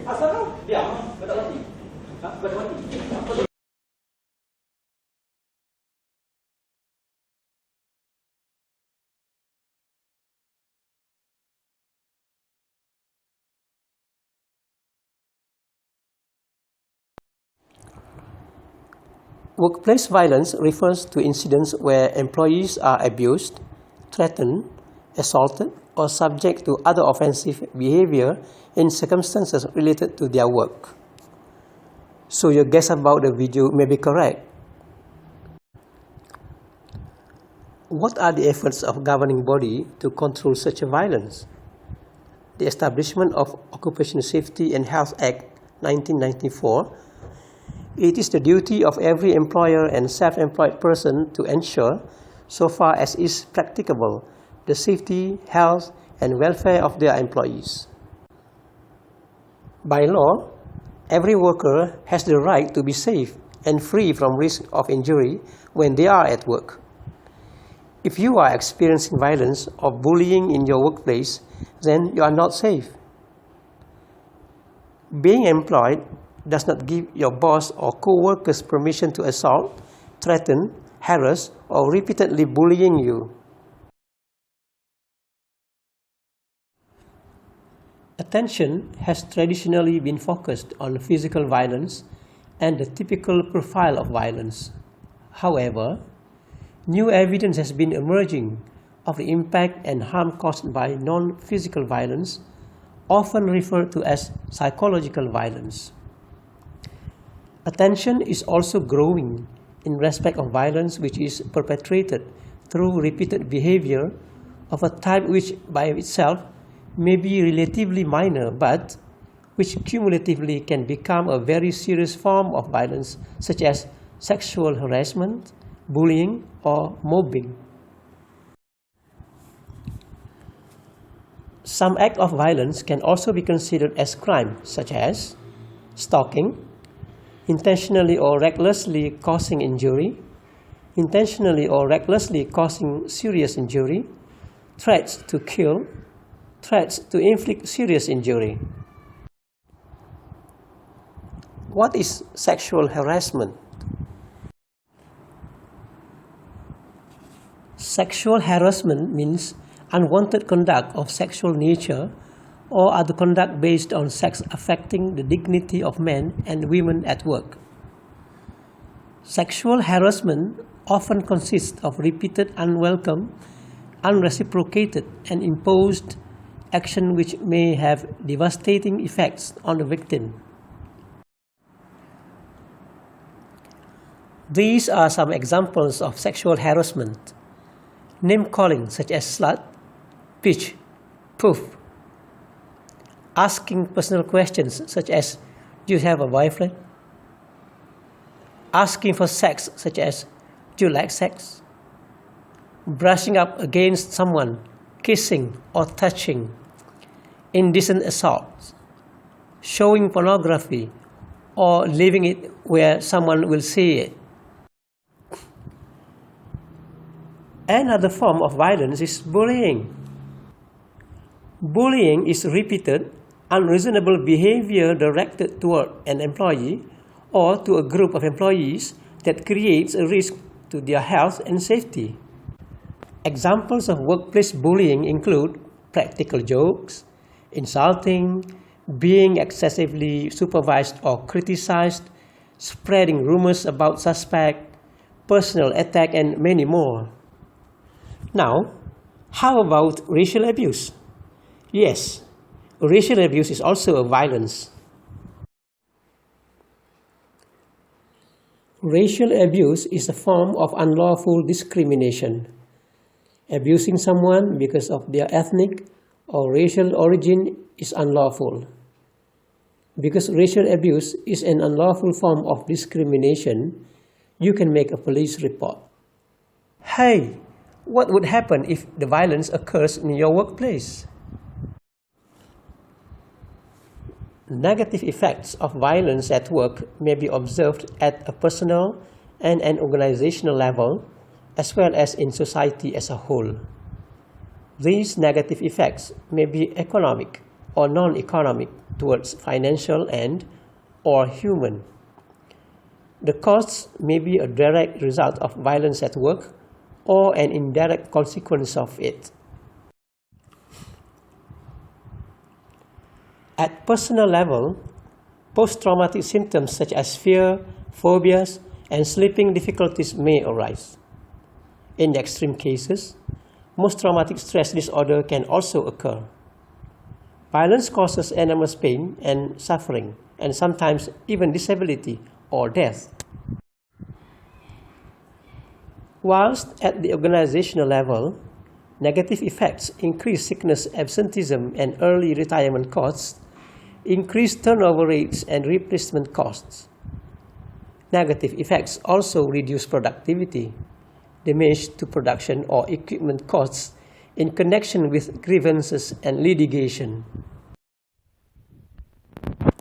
Asal kau? Diam. Kau tak mati. Kau tak mati. Workplace violence refers to incidents where employees are abused, threatened, assaulted, or subject to other offensive behavior in circumstances related to their work. So your guess about the video may be correct. What are the efforts of governing body to control such a violence? The establishment of Occupational Safety and Health Act 1994. It is the duty of every employer and self-employed person to ensure, so far as is practicable, the safety, health, and welfare of their employees. By law, every worker has the right to be safe and free from risk of injury when they are at work. If you are experiencing violence or bullying in your workplace, then you are not safe. Being employed does not give your boss or co-workers permission to assault, threaten, harass, or repeatedly bullying you. Attention has traditionally been focused on physical violence and the typical profile of violence. However, new evidence has been emerging of the impact and harm caused by non-physical violence, often referred to as psychological violence. Attention is also growing in respect of violence which is perpetrated through repeated behavior of a type which by itself may be relatively minor but which cumulatively can become a very serious form of violence such as sexual harassment, bullying, or mobbing. Some acts of violence can also be considered as crime such as stalking, intentionally or recklessly causing injury, intentionally or recklessly causing serious injury, threats to kill, threats to inflict serious injury. What is sexual harassment? Sexual harassment means unwanted conduct of sexual nature or other conduct based on sex affecting the dignity of men and women at work. Sexual harassment often consists of repeated unwelcome, unreciprocated, and imposed action which may have devastating effects on the victim. These are some examples of sexual harassment. Name-calling such as slut, bitch, poof. Asking personal questions such as, do you have a boyfriend? Asking for sex such as, do you like sex? Brushing up against someone, kissing or touching. Indecent assault. Showing pornography or leaving it where someone will see it. Another form of violence is bullying. Bullying is repeated, unreasonable behavior directed toward an employee or to a group of employees that creates a risk to their health and safety. Examples of workplace bullying include practical jokes, insulting, being excessively supervised or criticized, spreading rumors about suspect, personal attack, and many more. Now, how about racial abuse? Yes, racial abuse is also a violence. Racial abuse is a form of unlawful discrimination. Abusing someone because of their ethnic or racial origin is unlawful. Because racial abuse is an unlawful form of discrimination, you can make a police report. Hey, what would happen if the violence occurs in your workplace? Negative effects of violence at work may be observed at a personal and an organizational level, as well as in society as a whole. These negative effects may be economic or non-economic. towards financial and/or human. The costs may be a direct result of violence at work or an indirect consequence of it. At personal level, post-traumatic symptoms such as fear, phobias, and sleeping difficulties may arise. In extreme cases, most traumatic stress disorder can also occur. Violence causes enormous pain and suffering, and sometimes even disability or death. Whilst at the organizational level, negative effects increase sickness, absenteeism, and early retirement costs, increase turnover rates and replacement costs. Negative effects also reduce productivity, damage to production or equipment costs in connection with grievances and litigation.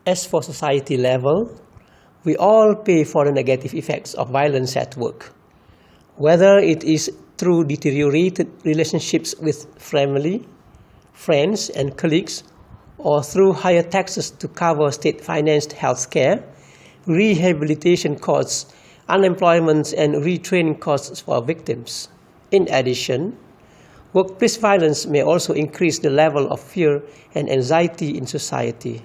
As for society level, we all pay for the negative effects of violence at work, whether it is through deteriorated relationships with family, friends, and colleagues, or through higher taxes to cover state-financed health care, rehabilitation costs, unemployment, and retraining costs for victims. In addition, workplace violence may also increase the level of fear and anxiety in society.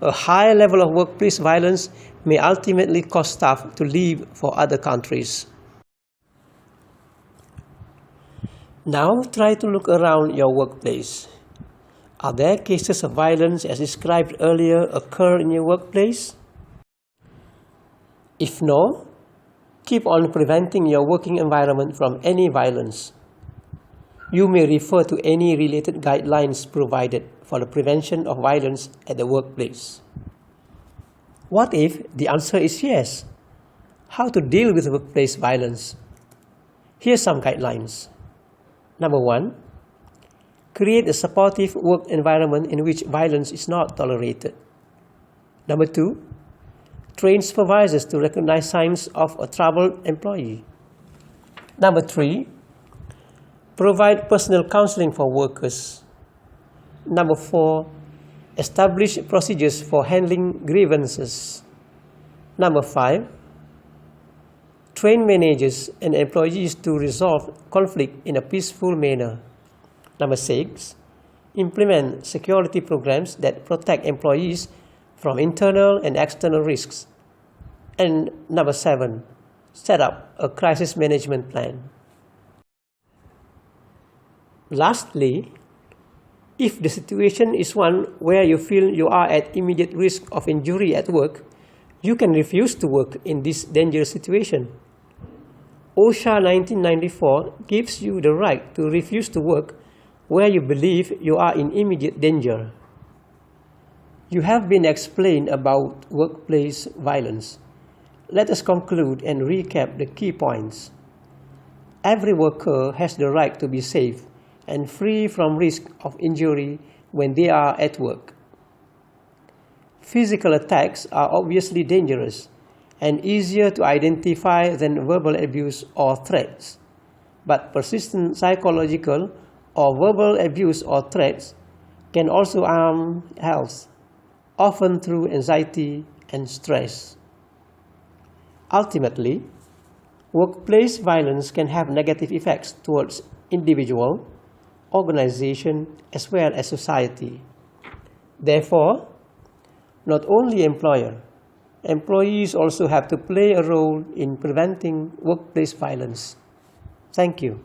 A high level of workplace violence may ultimately cause staff to leave for other countries. Now try to look around your workplace. Are there cases of violence as described earlier occur in your workplace? If no, keep on preventing your working environment from any violence. You may refer to any related guidelines provided for the prevention of violence at the workplace. What if the answer is yes? How to deal with workplace violence? Here's some guidelines. Number 1, create a supportive work environment in which violence is not tolerated. Number 2, train supervisors to recognize signs of a troubled employee. Number 3, provide personal counseling for workers. Number 4, establish procedures for handling grievances. Number 5, train managers and employees to resolve conflict in a peaceful manner. Number 6, implement security programs that protect employees from internal and external risks. And number 7, set up a crisis management plan. Lastly, if the situation is one where you feel you are at immediate risk of injury at work, you can refuse to work in this dangerous situation. OSHA 1994 gives you the right to refuse to work where you believe you are in immediate danger. You have been explained about workplace violence. Let us conclude and recap the key points. Every worker has the right to be safe and free from risk of injury when they are at work. Physical attacks are obviously dangerous and easier to identify than verbal abuse or threats, but persistent psychological or verbal abuse or threats can also harm health, often through anxiety and stress. Ultimately, workplace violence can have negative effects towards individual, organization, as well as society. Therefore, not only employees also have to play a role in preventing workplace violence. Thank you.